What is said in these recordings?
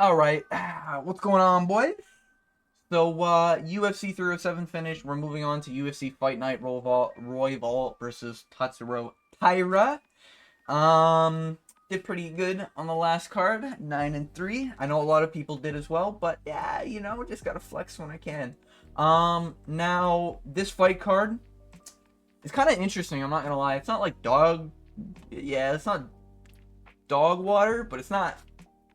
All right, what's going on, boys? So, UFC 307 finished. We're moving on to UFC Fight Night Royval versus Tatsuro Taira. Did pretty good on the last card, 9-3. I know a lot of people did as well, but yeah, just gotta flex when I can. Now this fight card is kind of interesting. I'm not gonna lie. It's not like it's not dog water, but it's not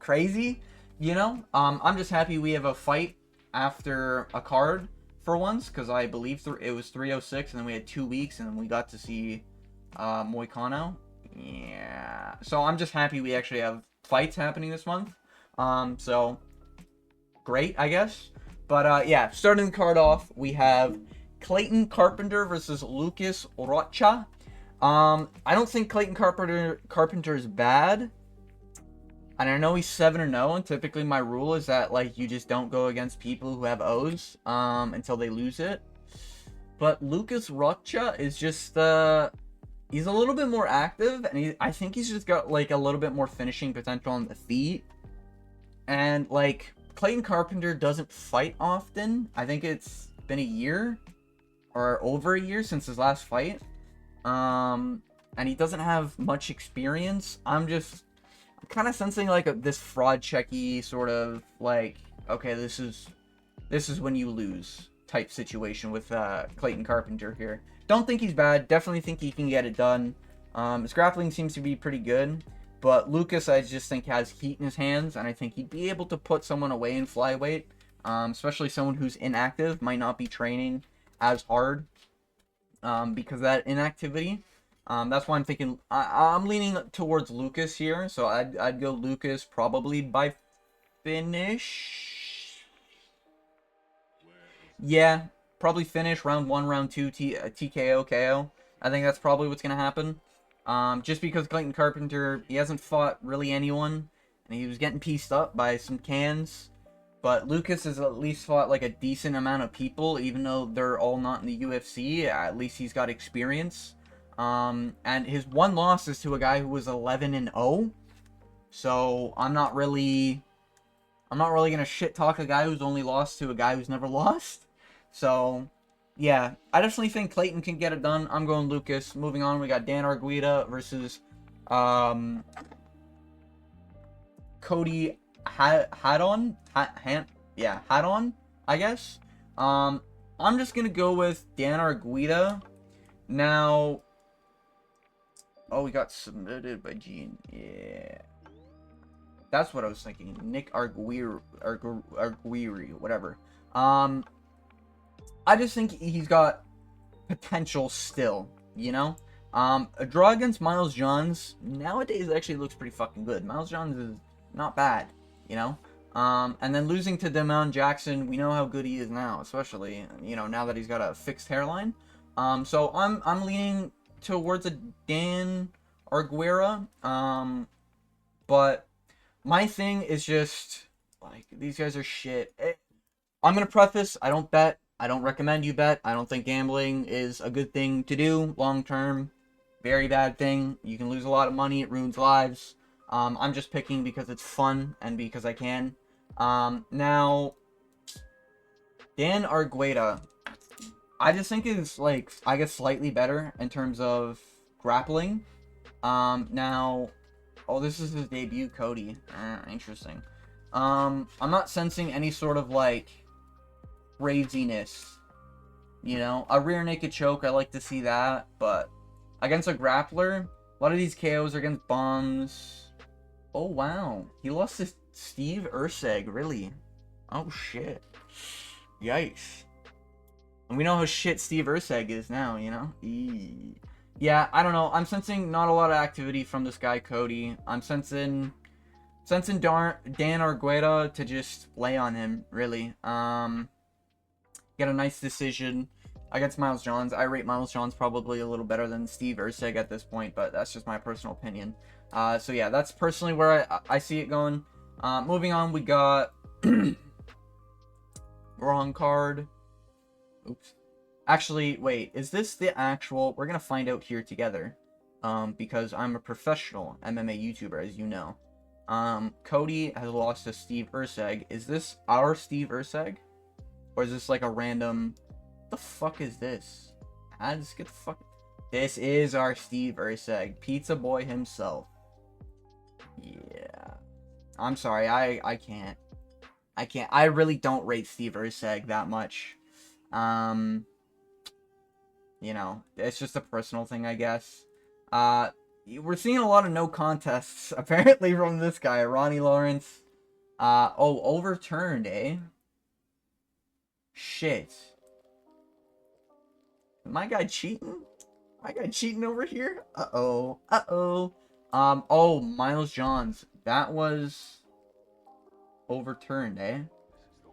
crazy. I'm just happy we have a fight after a card for once, because I believe it was 306, and then we had 2 weeks, and then we got to see Moicano. Yeah, so I'm just happy we actually have fights happening this month. So great, I guess. But yeah, starting the card off, we have Clayton Carpenter versus Lucas Rocha. I don't think Clayton Carpenter is bad. And I know he's 7-0, and typically my rule is that, like, you just don't go against people who have O's until they lose it. But Lucas Rocha is just, he's a little bit more active, and I think he's just got, like, a little bit more finishing potential on the feet. And, like, Clayton Carpenter doesn't fight often. I think it's been a year, or over a year since his last fight. And he doesn't have much experience. I'm kind of sensing like this fraud checky sort of like, okay, this is when you lose type situation with Clayton Carpenter here. Don't think he's bad. Definitely think he can get it done. His grappling seems to be pretty good, but Lucas, I just think, has heat in his hands, and I think he'd be able to put someone away in flyweight, especially someone who's inactive, might not be training as hard because of that inactivity. That's why I'm thinking I'm leaning towards Lucas here, so I'd go Lucas probably by finish. Yeah, probably finish round 1, round 2, TKO, KO. I think that's probably what's gonna happen. Just because Clayton Carpenter, he hasn't fought really anyone, and he was getting pieced up by some cans. But Lucas has at least fought like a decent amount of people, even though they're all not in the UFC. At least he's got experience. And his one loss is to a guy who was 11-0. So I'm not really gonna shit talk a guy who's only lost to a guy who's never lost. So yeah, I definitely think Clayton can get it done. I'm going Lucas. Moving on, we got Dan Arguida versus Cody Haddon. Haddon, I guess. I'm just gonna go with Dan Arguida. Now, oh, we got submitted by Gene. Yeah. That's what I was thinking. Nick Arguiri, whatever. I just think he's got potential still, A draw against Miles Johns nowadays actually looks pretty fucking good. Miles Johns is not bad, And then losing to Damon Jackson, we know how good he is now, especially, now that he's got a fixed hairline. So I'm leaning towards a Dan Arguera. But my thing is just like, these guys are shit. I'm gonna preface, I don't bet. I don't recommend you bet. I don't think gambling is a good thing to do long term. Very bad thing. You can lose a lot of money. It ruins lives. I'm just picking because it's fun and because I can. Now, Dan Argueta, I just think is, like, I guess slightly better in terms of grappling. Now, oh, this is his debut, Cody. Interesting. I'm not sensing any sort of, like, craziness. A rear naked choke, I like to see that, but against a grappler, a lot of these KOs are against bums. Oh, wow. He lost to Steve Urseg, really? Oh, shit. Yikes. And we know how shit Steve Urseg is now, Yeah, I don't know. I'm sensing not a lot of activity from this guy, Cody. I'm sensing Dan Argueta to just lay on him, really. Get a nice decision against Miles Johns. I rate Miles Johns probably a little better than Steve Urseg at this point, but that's just my personal opinion. So yeah, that's personally where I see it going. Moving on, we got wrong card. Oops. Actually, wait, is this the actual... We're gonna find out here together. Because I'm a professional MMA YouTuber, as you know. Cody has lost to Steve Urseg. Is this our Steve Urseg? Or is this like a random... What the fuck is this? Ads, get the fuck... This is our Steve Urseg. Pizza boy himself. Yeah. I'm sorry, I can't. I really don't rate Steve Urseg that much. You know, it's just a personal thing, I guess. We're seeing a lot of no contests, apparently, from this guy, Ronnie Lawrence. Oh, overturned, eh? Shit. My guy cheating? My guy cheating over here? Uh-oh. Uh-oh. Oh, Miles Johns. That was overturned, eh?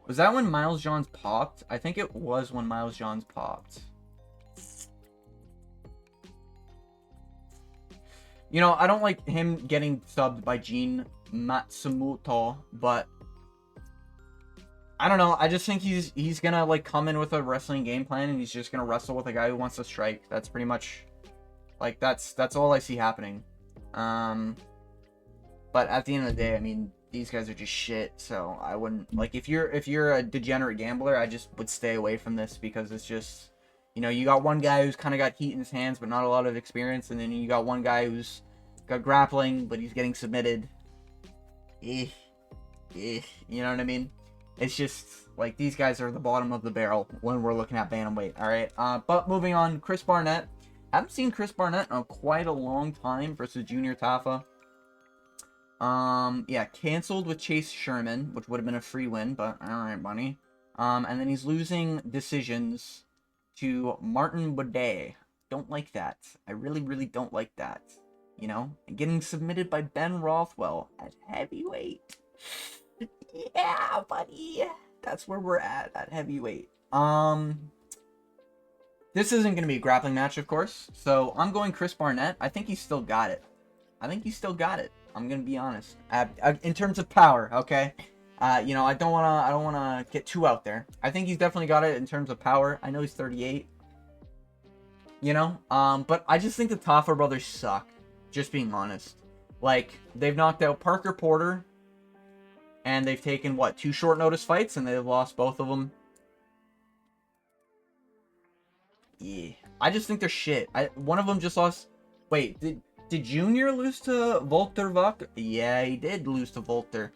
Was that when Miles Johns popped? I think it was when Miles Johns popped. You know, I don't like him getting subbed by Gene Matsumoto, but I don't know. I just think he's gonna like come in with a wrestling game plan, and he's just gonna wrestle with a guy who wants to strike. That's pretty much like that's all I see happening. But at the end of the day, I mean, these guys are just shit. So I wouldn't like if you're a degenerate gambler, I just would stay away from this because it's just, you know, you got one guy who's kind of got heat in his hands but not a lot of experience, and then you got one guy who's got grappling but he's getting submitted. You know what I mean? It's just like these guys are the bottom of the barrel when we're looking at bantamweight. All right. But moving on, Chris Barnett. Haven't seen Chris Barnett in quite a long time versus Junior Tafa. Yeah, canceled with Chase Sherman, which would have been a free win, but all right, buddy. And then he's losing decisions to Martin Baudet. Don't like that. I really, really don't like that. You know, and getting submitted by Ben Rothwell at heavyweight. Yeah, buddy. That's where we're at heavyweight. This isn't going to be a grappling match, of course. So I'm going Chris Barnett. I think he's still got it. I'm going to be honest. In terms of power, okay? You know, I don't want to get too out there. I think he's definitely got it in terms of power. I know he's 38. You know? But I just think the Tafa brothers suck. Just being honest. Like, they've knocked out Parker Porter. And they've taken, what, 2 short notice fights, and they've lost both of them. Yeah. I just think they're shit. One of them just lost... Wait, did Junior lose to Volter Vuk? Yeah, he did lose to Volter.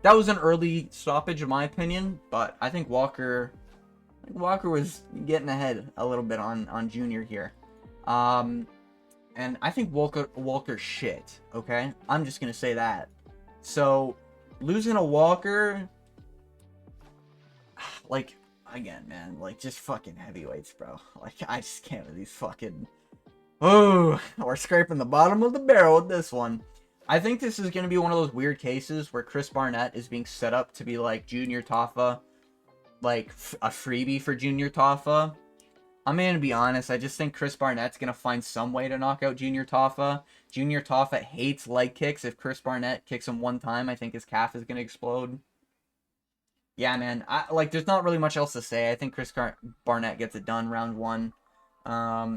That was an early stoppage, in my opinion, but I think Walker was getting ahead a little bit on Junior here. And I think Walker's shit, okay? I'm just going to say that. So, losing a Walker, like, again, man, like, just fucking heavyweights, bro. Like, I just can't with these fucking... Oh, we're scraping the bottom of the barrel with this one. I think this is going to be one of those weird cases where Chris Barnett is being set up to be like Junior Tafa, like a freebie for Junior Tafa. I'm going to be honest, I just think Chris Barnett's going to find some way to knock out Junior Tafa. Junior Tafa hates leg kicks. If Chris Barnett kicks him one time, I think his calf is going to explode. Yeah, man, there's not really much else to say. I think Chris Barnett gets it done round 1.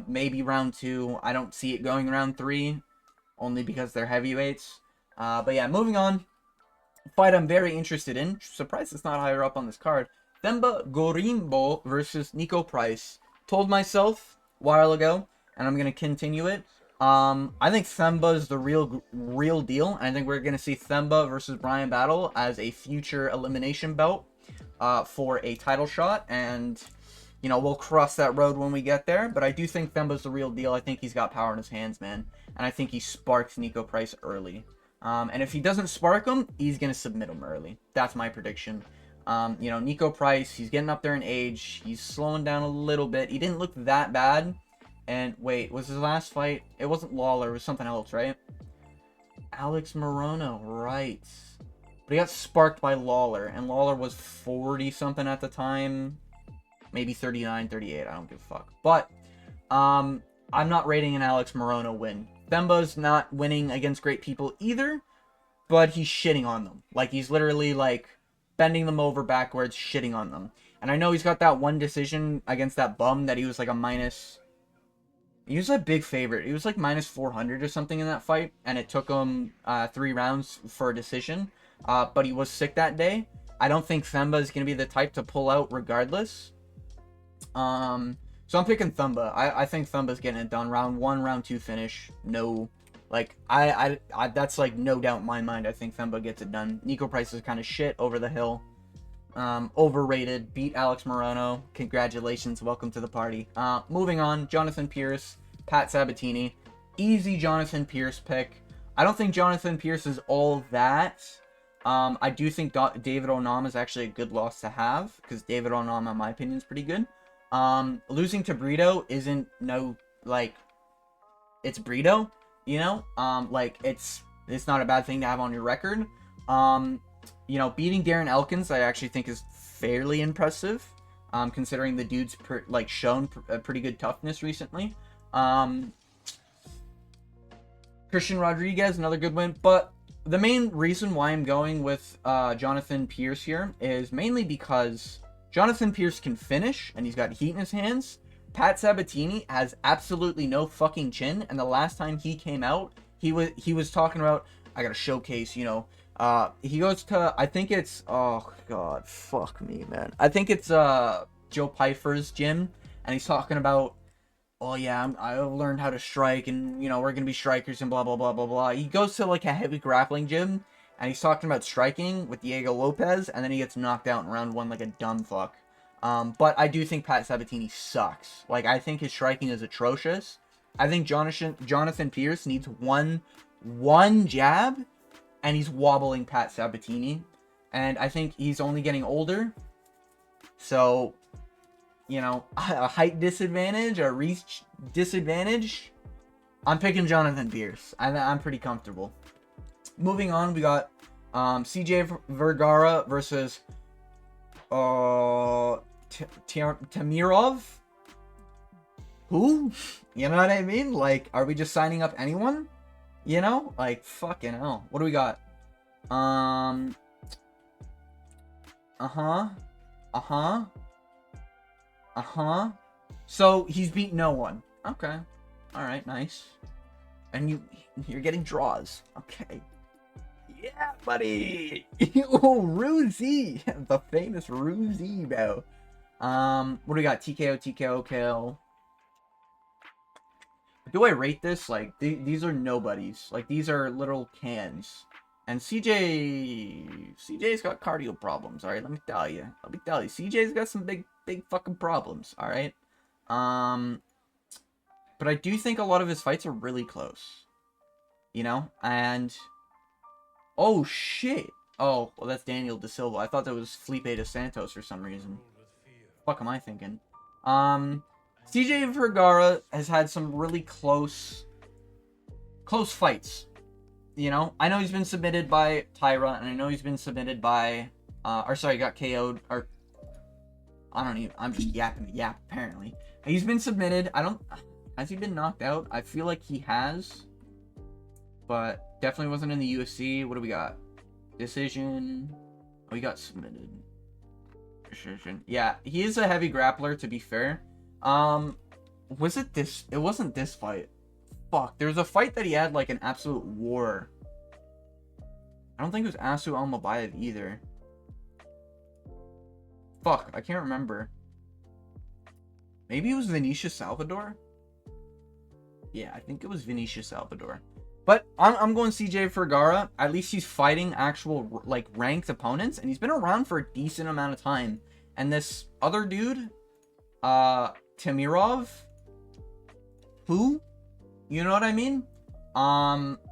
Maybe round 2. I don't see it going round 3, only because they're heavyweights. But yeah, moving on. Fight I'm very interested in. Surprised it's not higher up on this card. Themba Gorimbo versus Nico Price. Told myself a while ago, and I'm gonna continue it. I think Themba is the real deal. I think we're gonna see Themba versus Brian Battle as a future elimination belt for a title shot, and you know, we'll cross that road when we get there, but I do think Themba's the real deal. I think he's got power in his hands, man. And I think he sparks Nico Price early. And if he doesn't spark him, he's going to submit him early. That's my prediction. You know, Nico Price, he's getting up there in age. He's slowing down a little bit. He didn't look that bad. And wait, was his last fight? It wasn't Lawler, it was something else, right? Alex Morono, right. But he got sparked by Lawler, and Lawler was 40-something at the time. Maybe 39, 38, I don't give a fuck. But, I'm not rating an Alex Morono win. Themba's not winning against great people either, but he's shitting on them. Like, he's literally, like, bending them over backwards, shitting on them. And I know he's got that one decision against that bum that he was, like, a minus... He was a big favorite. He was like minus 400 or something in that fight, and it took him 3 rounds for a decision. But he was sick that day. I don't think Themba is going to be the type to pull out regardless. So I'm picking Themba. I think Themba's getting it done. Round 1, round 2 finish. No, like, I that's like no doubt in my mind. I think Themba gets it done. Nico Price is kind of shit over the hill. Overrated. Beat Alex Morono. Congratulations. Welcome to the party. Moving on. Jonathan Pierce. Pat Sabatini. Easy Jonathan Pierce pick. I don't think Jonathan Pierce is all that. I do think David Onama is actually a good loss to have, because David Onama, in my opinion, is pretty good. Losing to Brito isn't like, it's Brito, you know? Like, it's not a bad thing to have on your record. You know, beating Darren Elkins, I actually think is fairly impressive, considering the dude's shown a pretty good toughness recently. Christian Rodriguez, another good win, but the main reason why I'm going with Jonathan Pierce here is mainly because Jonathan Pierce can finish, and he's got heat in his hands. Pat Sabatini has absolutely no fucking chin, and the last time he came out, he was talking about, I gotta showcase, you know, he goes to, I think it's, oh god, fuck me, man. I think it's Joe Pfeiffer's gym, and he's talking about, oh yeah, I learned how to strike, and, you know, we're gonna be strikers, and blah, blah, blah, blah, blah. He goes to, like, a heavy grappling gym, and he's talking about striking with Diego Lopez, and then he gets knocked out in round 1 like a dumb fuck. But I do think Pat Sabatini sucks. Like, I think his striking is atrocious. I think Jonathan Pierce needs one jab, and he's wobbling Pat Sabatini. And I think he's only getting older. So, you know, a height disadvantage, a reach disadvantage. I'm picking Jonathan Pierce. I'm pretty comfortable. Moving on, we got CJ Vergara versus Tamirov. Who? You know what I mean? Like, are we just signing up anyone? You know? Like, fucking hell. What do we got? So, he's beat no one. Okay. Alright, nice. And you're getting draws. Okay. Yeah, buddy! Oh, Ruzi! The famous Ruzi, bro. What do we got? TKO, KO. Do I rate this? Like, these are nobodies. Like, these are little cans. And CJ's got cardio problems, alright? Let me tell you. CJ's got some big fucking problems, alright? But I do think a lot of his fights are really close. You know? And... oh, shit. Oh, well, that's Daniel Da Silva. I thought that was Felipe dos Santos for some reason. What am I thinking? CJ Vergara has had some really close fights. You know? I know he's been submitted by Taira, and I know he's been submitted by... got KO'd, or... I don't even... I'm just yapping the yap, apparently. He's been submitted. Has he been knocked out? I feel like he has. But definitely wasn't in the UFC. What do we got? Decision. Oh, he got submitted. Decision. Yeah, he is a heavy grappler, to be fair. Was it this? It wasn't this fight. Fuck. There was a fight that he had, like, an absolute war. I don't think it was Asu Almabayev either. Fuck, I can't remember. Maybe it was Vinicius Salvador? Yeah, I think it was Vinicius Salvador. But I'm going CJ Vergara. At least he's fighting actual, like, ranked opponents. And he's been around for a decent amount of time. And this other dude, Tamirov, who? You know what I mean?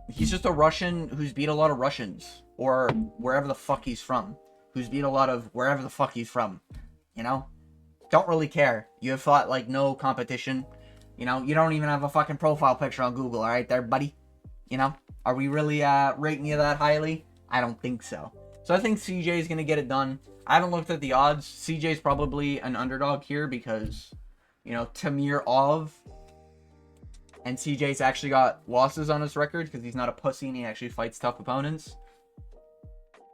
He's just a Russian who's beat a lot of Russians. Or wherever the fuck he's from. Who's beat a lot of wherever the fuck he's from. You know? Don't really care. You have fought, like, no competition. You know? You don't even have a fucking profile picture on Google, alright there, buddy? You know, are we really rating you that highly? I don't think so. So I think CJ is going to get it done. I haven't looked at the odds. CJ's probably an underdog here because, you know, Tamirov and CJ's actually got losses on his record because he's not a pussy and he actually fights tough opponents.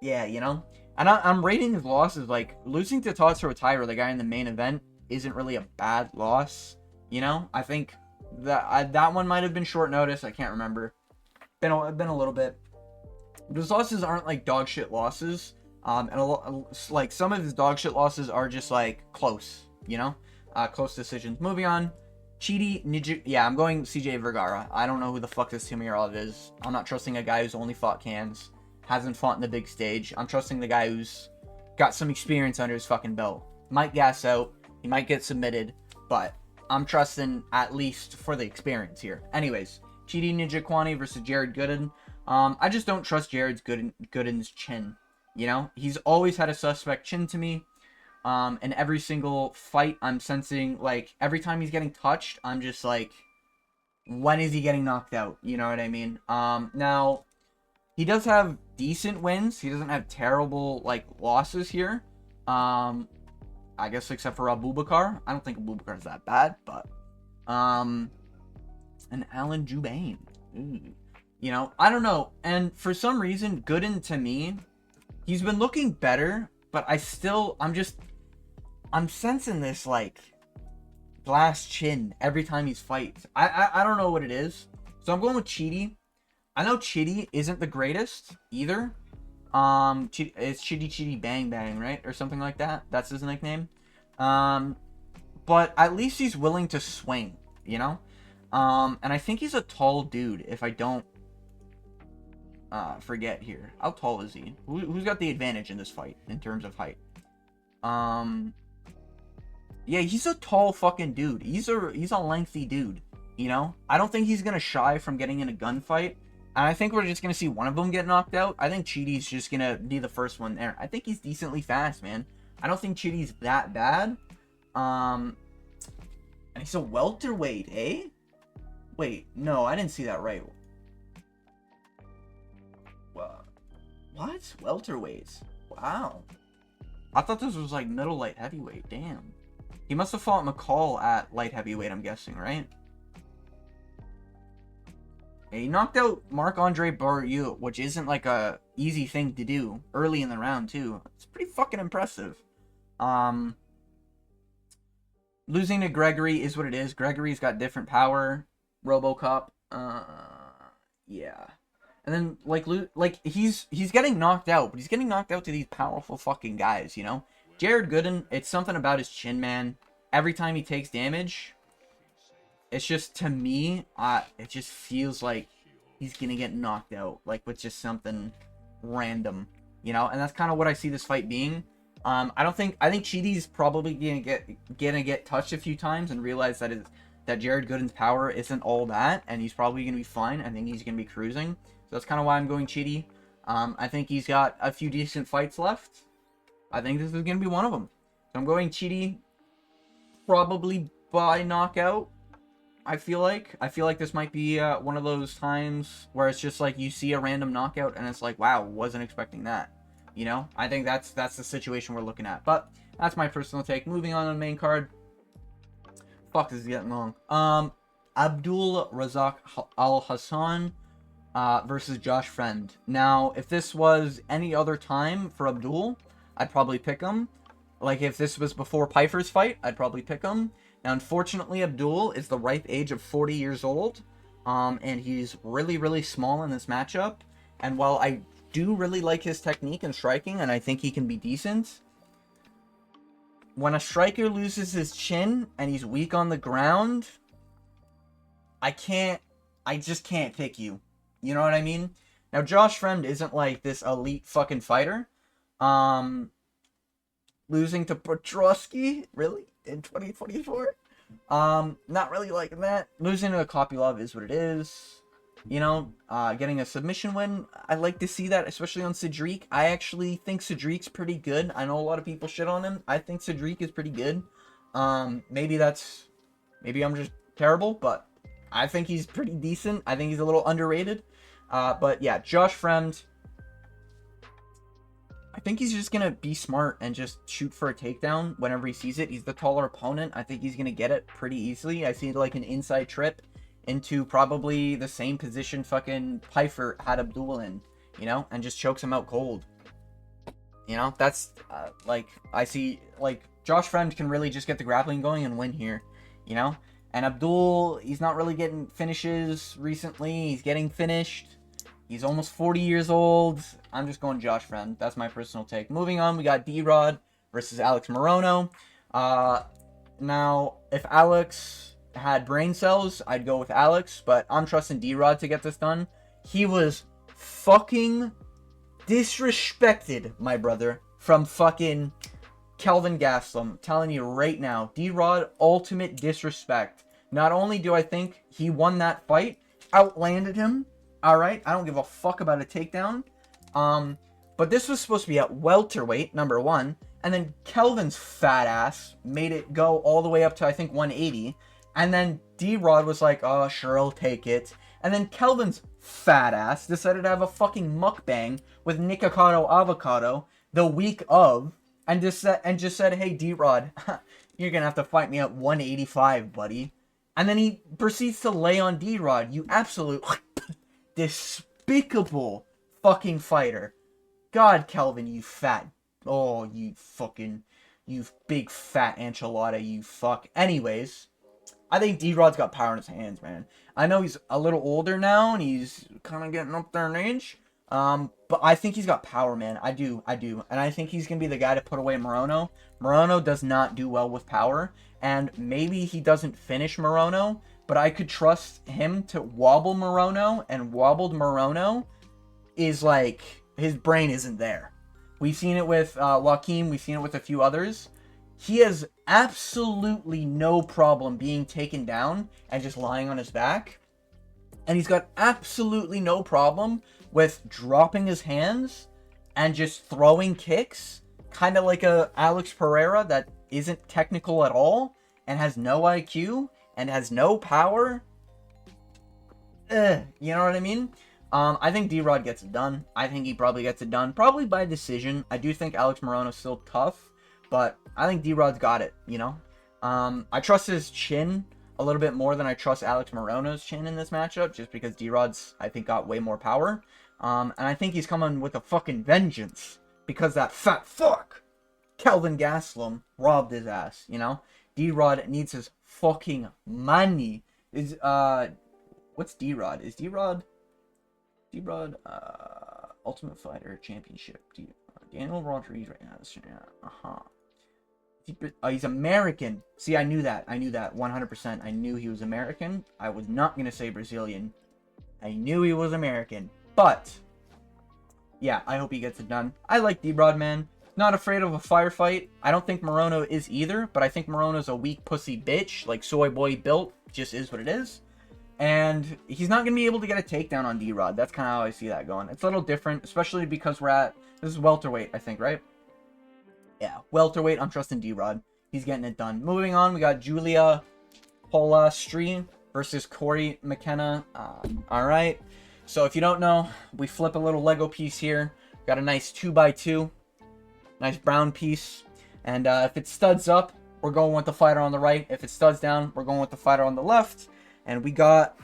Yeah, you know. And I'm rating his losses, like, losing to Taira, the guy in the main event, isn't really a bad loss. You know, I think That one might have been short notice. I can't remember. Been a little bit. Those losses aren't like dog shit losses. Like some of his dog shit losses are just like close, you know, close decisions. Moving on, Chidi Ninja. Yeah, I'm going CJ Vergara. I don't know who the fuck this Timirov is. I'm not trusting a guy who's only fought cans, hasn't fought in the big stage. I'm trusting the guy who's got some experience under his fucking belt. Might gas out, he might get submitted, but I'm trusting at least for the experience here. Anyways, Chidi Ninja Kwani versus Jared Gooden. I just don't trust Jared's Gooden's chin. You know, he's always had a suspect chin to me. And every single fight, I'm sensing, like, every time he's getting touched, I'm just like, when is he getting knocked out? You know what I mean? Now, he does have decent wins. He doesn't have terrible, like, losses here. I guess except for Abubakar. I don't think Abubakar's that bad, but, and Alan Jubain. Ooh. You know, I don't know. And for some reason, Gooden, to me, he's been looking better, but I'm sensing this, like, glass chin every time he's fights. I don't know what it is. So I'm going with Chidi. I know Chidi isn't the greatest either. It's Chidi Bang Bang, right? Or something like that. That's his nickname. But at least he's willing to swing, you know? And I think he's a tall dude, if I don't forget here. How tall is he? Who's got the advantage in this fight in terms of height? Yeah, he's a tall fucking dude. He's a lengthy dude, you know? I don't think he's gonna shy from getting in a gunfight. And I think we're just gonna see one of them get knocked out. I think Chidi's just gonna be the first one there. I think he's decently fast, man. I don't think Chidi's that bad. And he's a welterweight, eh? Wait, no, I didn't see that right. What? Welterweights? Wow. I thought this was like middle light heavyweight. Damn. He must have fought McCall at light heavyweight, I'm guessing, right? Yeah, he knocked out Marc-Andre Barrieux, which isn't like a easy thing to do early in the round, too. It's pretty fucking impressive. Losing to Gregory is what it is. Gregory's got different power. RoboCop. Yeah. And then, like he's getting knocked out, but he's getting knocked out to these powerful fucking guys, you know? Jared Gooden, it's something about his chin, man. Every time he takes damage, it's just, to me, it just feels like he's gonna get knocked out, like with just something random, you know? And that's kind of what I see this fight being. I think Chidi's probably gonna get touched a few times and realize that Jared Gooden's power isn't all that, and he's probably gonna be fine. I think he's gonna be cruising. So that's kind of why I'm going Chidi. I think he's got a few decent fights left. I think this is going to be one of them. So I'm going Chidi, probably by knockout, I feel like. I feel like this might be one of those times where it's just like you see a random knockout and it's like, wow, wasn't expecting that. You know? I think that's the situation we're looking at. But that's my personal take. Moving on to the main card. Fuck, this is getting long. Abdul Razak Al Hassan versus Josh Friend. Now, if this was any other time for Abdul, I'd probably pick him. Like, if this was before Pyfer's fight, I'd probably pick him. Now, unfortunately, Abdul is the ripe age of 40 years old. And he's really, really small in this matchup. And while I do really like his technique and striking, and I think he can be decent, when a striker loses his chin and he's weak on the ground, I just can't pick you. You know what I mean? Now, Josh Friend isn't like this elite fucking fighter. Losing to Petrosky, really? In 2024? Not really liking that. Losing to Kopylov is what it is. You know, getting a submission win, I like to see that, especially on Cedric. I actually think Cedric's pretty good. I know a lot of people shit on him. I think Cedric is pretty good. Maybe I'm just terrible, but I think he's pretty decent. I think he's a little underrated. But yeah, Josh Friend, I think he's just going to be smart and just shoot for a takedown whenever he sees it. He's the taller opponent. I think he's going to get it pretty easily. I see like an inside trip into probably the same position fucking Pyfer had Abdul in, you know, and just chokes him out cold. You know, that's like, I see like Josh Friend can really just get the grappling going and win here, you know. And Abdul, he's not really getting finishes recently. He's getting finished. He's almost 40 years old. I'm just going Josh Friend. That's my personal take. Moving on, we got D-Rod versus Alex Morono. Now, if Alex had brain cells, I'd go with Alex, but I'm trusting D-Rod to get this done. He was fucking disrespected, my brother, from fucking Kelvin Gastelum. Telling you right now, D-Rod, ultimate disrespect. Not only do I think he won that fight, outlanded him, alright, I don't give a fuck about a takedown, but this was supposed to be at welterweight, number one, and then Kelvin's fat ass made it go all the way up to, I think, 180, and then D-Rod was like, oh, sure, I'll take it, and then Kelvin's fat ass decided to have a fucking mukbang with Nikocado Avocado the week of, and just said, hey, D-Rod, you're gonna have to fight me at 185, buddy. And then he proceeds to lay on D-Rod, you absolute despicable fucking fighter. God, Kelvin, you fat, oh, you big fat enchilada, you fuck. Anyways, I think D-Rod's got power in his hands, man. I know he's a little older now, and he's kind of getting up there in age, but I think he's got power, man. I do. And I think he's going to be the guy to put away Morono. Morono does not do well with power, and maybe he doesn't finish Morono, but I could trust him to wobble Morono, and wobbled Morono is like, his brain isn't there. We've seen it with Joaquin, we've seen it with a few others. He has absolutely no problem being taken down and just lying on his back. And he's got absolutely no problem with dropping his hands and just throwing kicks. Kind of like a Alex Pereira that isn't technical at all and has no IQ and has no power. You know what I mean? I think D-Rod gets it done. I think he probably gets it done. Probably by decision. I do think Alex Morono's still tough, but I think D-Rod's got it, you know? I trust his chin a little bit more than I trust Alex Morono's chin in this matchup, just because D-Rod's, I think, got way more power. And I think he's coming with a fucking vengeance, because that fat fuck, Kelvin Gastelum, robbed his ass, you know? D-Rod needs his fucking money. What's D-Rod? Is D-Rod, Ultimate Fighter Championship. Daniel Rodriguez right now. He's American. See, I knew that 100%. I knew he was American. I was not going to say Brazilian. I knew he was American. But, yeah, I hope he gets it done. I like D-Rod, man. Not afraid of a firefight. I don't think Morono is either, but I think Morono's a weak pussy bitch, like Soy Boy built. Just is what it is. And he's not going to be able to get a takedown on D-Rod. That's kind of how I see that going. It's a little different, especially because this is welterweight, I think, right? Yeah, welterweight, I'm trusting D-Rod. He's getting it done. Moving on, we got Julia Polastri versus Corey McKenna. Alright, so if you don't know, we flip a little Lego piece here. Got a nice 2x2. Nice brown piece. And if it studs up, we're going with the fighter on the right. If it studs down, we're going with the fighter on the left. And we got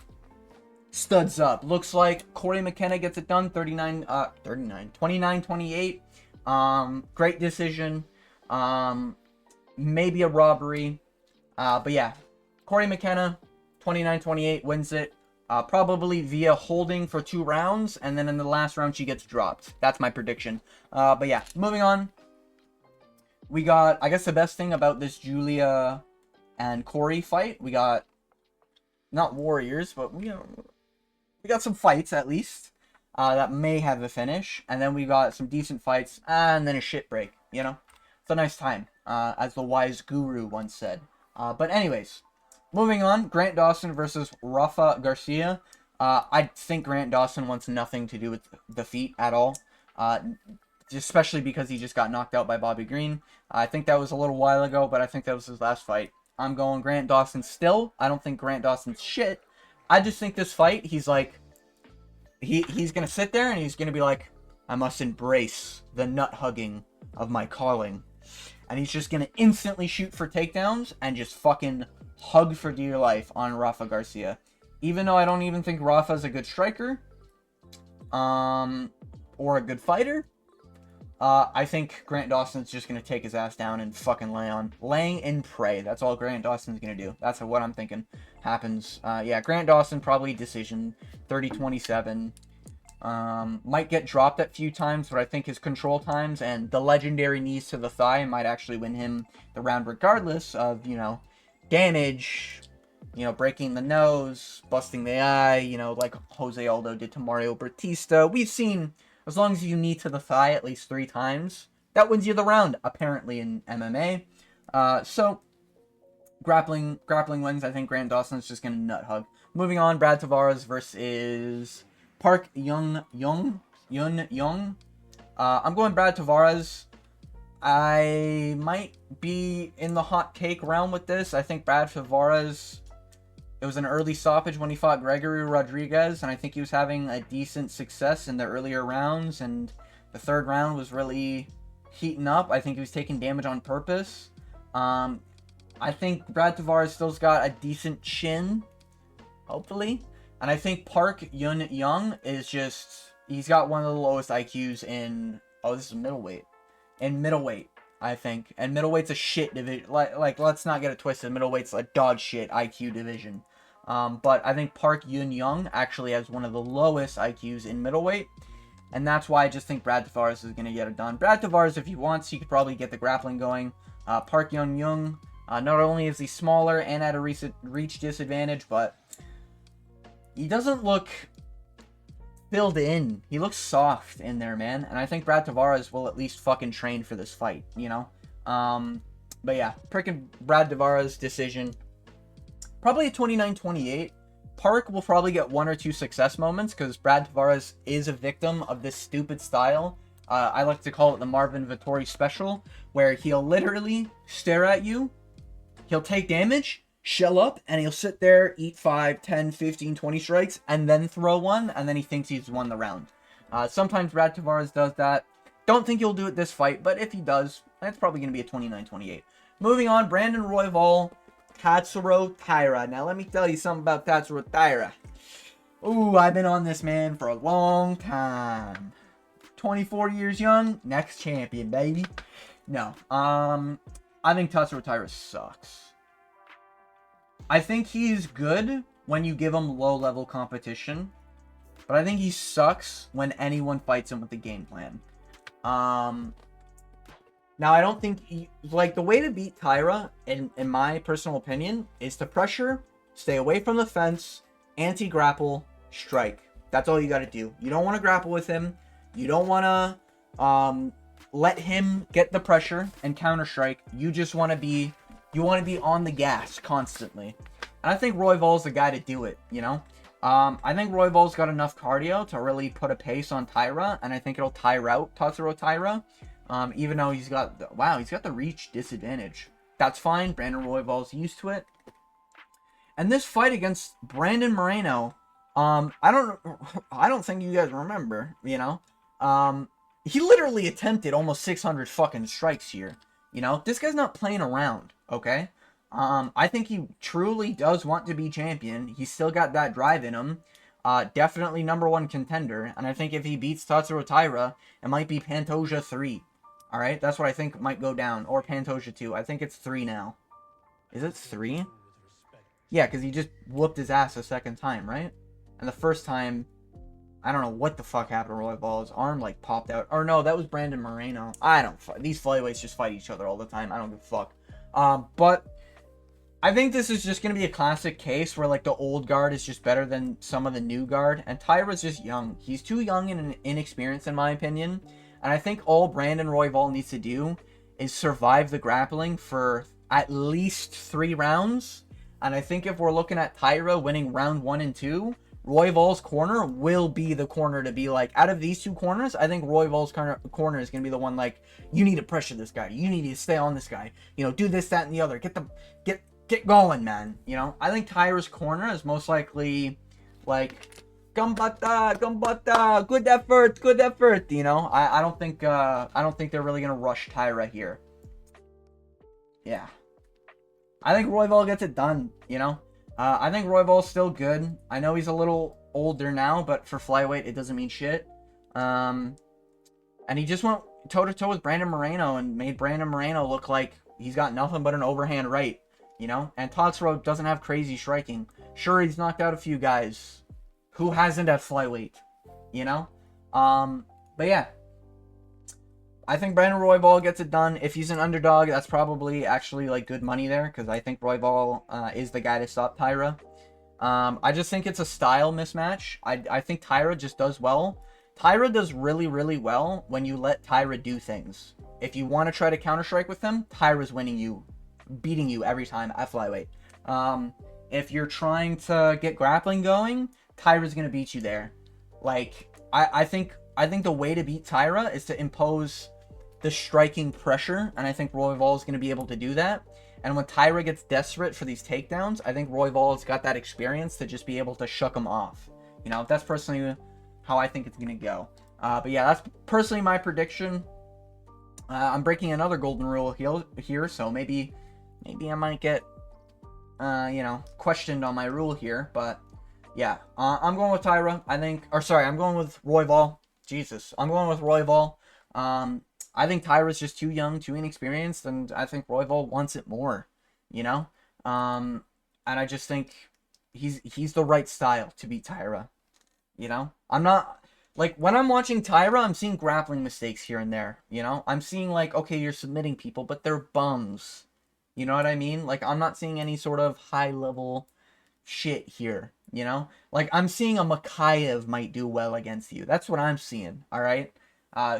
studs up. Looks like Corey McKenna gets it done. 29-28. Great decision. Maybe a robbery. But yeah, Corey McKenna, 29-28, wins it. Probably via holding for 2 rounds. And then in the last round, she gets dropped. That's my prediction. But yeah, moving on. We got, I guess the best thing about this Julia and Corey fight, we got, not warriors, but we got some fights at least that may have a finish, and then we got some decent fights, and then a shit break, you know? It's a nice time, as the wise guru once said. But anyways, moving on, Grant Dawson versus Rafa Garcia. I think Grant Dawson wants nothing to do with defeat at all, especially because he just got knocked out by Bobby Green. I think that was a little while ago, but I think that was his last fight. I'm going Grant Dawson still. I don't think Grant Dawson's shit. I just think this fight, he's like, he's going to sit there and he's going to be like, I must embrace the nut hugging of my calling. And he's just going to instantly shoot for takedowns and just fucking hug for dear life on Rafa Garcia. Even though I don't even think Rafa's a good striker, or a good fighter, I think Grant Dawson's just going to take his ass down and fucking lay and pray. That's all Grant Dawson's going to do. That's what I'm thinking happens. Yeah, Grant Dawson probably decision 30-27. Might get dropped a few times, but I think his control times and the legendary knees to the thigh might actually win him the round regardless of, you know, damage, you know, breaking the nose, busting the eye, you know, like Jose Aldo did to Mario Batista. We've seen, as long as you knee to the thigh at least 3 times, that wins you the round, apparently, in MMA. So, grappling wins. I think Grant Dawson's just going to nut hug. Moving on, Brad Tavares versus Park Yun Young. I'm going Brad Tavares. I might be in the hot take realm with this. I think Brad Tavares, it was an early stoppage when he fought Gregory Rodriguez, and I think he was having a decent success in the earlier rounds, and the 3rd round was really heating up. I think he was taking damage on purpose. I think Brad Tavares still's got a decent chin, hopefully. And I think Park Yun Young is just, he's got one of the lowest IQs in, oh, this is middleweight. In middleweight, I think. And middleweight's a shit division. Like, let's not get it twisted. Middleweight's a dog shit IQ division. But I think Park Yun Young actually has one of the lowest IQs in middleweight. And that's why I just think Brad Tavares is going to get it done. Brad Tavares, if he wants, he could probably get the grappling going. Park Yun Young, not only is he smaller and at a reach disadvantage, but he doesn't look filled in. He looks soft in there, man. And I think Brad Tavares will at least fucking train for this fight, you know? But yeah, freaking Brad Tavares decision. Probably a 29-28. Park will probably get 1 or 2 success moments because Brad Tavares is a victim of this stupid style. I like to call it the Marvin Vettori special, where he'll literally stare at you, he'll take damage, shell up, and he'll sit there, eat 5, 10, 15, 20 strikes, and then throw one, and then he thinks he's won the round. Sometimes Brad Tavares does that. Don't think he'll do it this fight, but if he does, that's probably going to be a 29-28. Moving on, Brandon Royval, Tatsuro Taira. Now, let me tell you something about Tatsuro Taira. Ooh, I've been on this man for a long time. 24 years young, next champion, baby. No, I think Tatsuro Taira sucks. I think he's good when you give him low-level competition, but I think he sucks when anyone fights him with the game plan. Now, I don't think like, the way to beat Taira, in my personal opinion, is to pressure, stay away from the fence, anti-grapple, strike. That's all you got to do. You don't want to grapple with him. You don't want to let him get the pressure and counter-strike. You just want to be, on the gas constantly. And I think Royval's the guy to do it, you know? I think Royval's got enough cardio to really put a pace on Taira, and I think it'll tire out Tatsuro Taira. Even though he's got the reach disadvantage. That's fine. Brandon Royval's used to it. And this fight against Brandon Moreno, I don't think you guys remember, you know? He literally attempted almost 600 fucking strikes here. You know, this guy's not playing around, okay? I think he truly does want to be champion. He's still got that drive in him. Definitely #1 contender. And I think if he beats Tatsuro Taira, it might be Pantoja 3. Alright, that's what I think might go down. Or Pantoja 2. I think it's 3 now. Is it 3? Yeah, because he just whooped his ass a second time, right? And the first time, I don't know what the fuck happened to Royval. His arm, like, popped out. Or no, that was Brandon Moreno. I don't fuck. These flyweights just fight each other all the time. I don't give a fuck. But I think this is just going to be a classic case where, like, the old guard is just better than some of the new guard. And Taira's just young. He's too young and inexperienced, in my opinion. And I think all Brandon Royval needs to do is survive the grappling for at least 3 rounds. And I think if we're looking at Taira winning round 1 and 2, Royval's corner will be the corner to be like, out of these 2 corners, I think Royval's corner is going to be the one like, you need to pressure this guy. You need to stay on this guy. You know, do this, that, and the other. Get going, man. You know, I think Taira's corner is most likely like, Gambata, good effort, you know. I don't think they're really gonna rush Taira here. Yeah. I think Royval gets it done, you know. I think Royval's still good. I know he's a little older now, but for flyweight it doesn't mean shit. And he just went toe-to-toe with Brandon Moreno and made Brandon Moreno look like he's got nothing but an overhand right, you know? And Tatsuro doesn't have crazy striking. Sure, he's knocked out a few guys. Who hasn't at flyweight, you know? But yeah, I think Brandon Royval gets it done. If he's an underdog, that's probably actually like good money there, because I think Royval is the guy to stop Taira. I just think it's a style mismatch. I think Taira just does well. Taira does really, really well when you let Taira do things. If you want to try to counter-strike with him, Taira's winning you, beating you every time at flyweight. If you're trying to get grappling going, Taira's going to beat you there. Like, I think the way to beat Taira is to impose the striking pressure, and I think Royval is going to be able to do that. And when Taira gets desperate for these takedowns, I think Royval's got that experience to just be able to shuck him off. You know, that's personally how I think it's going to go. But yeah, that's personally my prediction. I'm breaking another golden rule here, so maybe I might get, you know, questioned on my rule here. But yeah, I'm going with Taira. I'm going with Royval. Jesus, I'm going with Royval. I think Taira's just too young, too inexperienced, and I think Royval wants it more, you know? And I just think he's the right style to beat Taira, you know? I'm not, like, when I'm watching Taira, I'm seeing grappling mistakes here and there, you know? I'm seeing, like, okay, you're submitting people, but they're bums. You know what I mean? Like, I'm not seeing any sort of high-level shit here, you know? Like, I'm seeing a Makayev might do well against you. That's what I'm seeing, all right?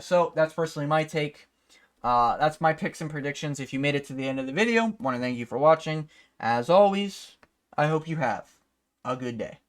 So that's personally my take. That's my picks and predictions. If you made it to the end of the video, want to thank you for watching. As always, I hope you have a good day.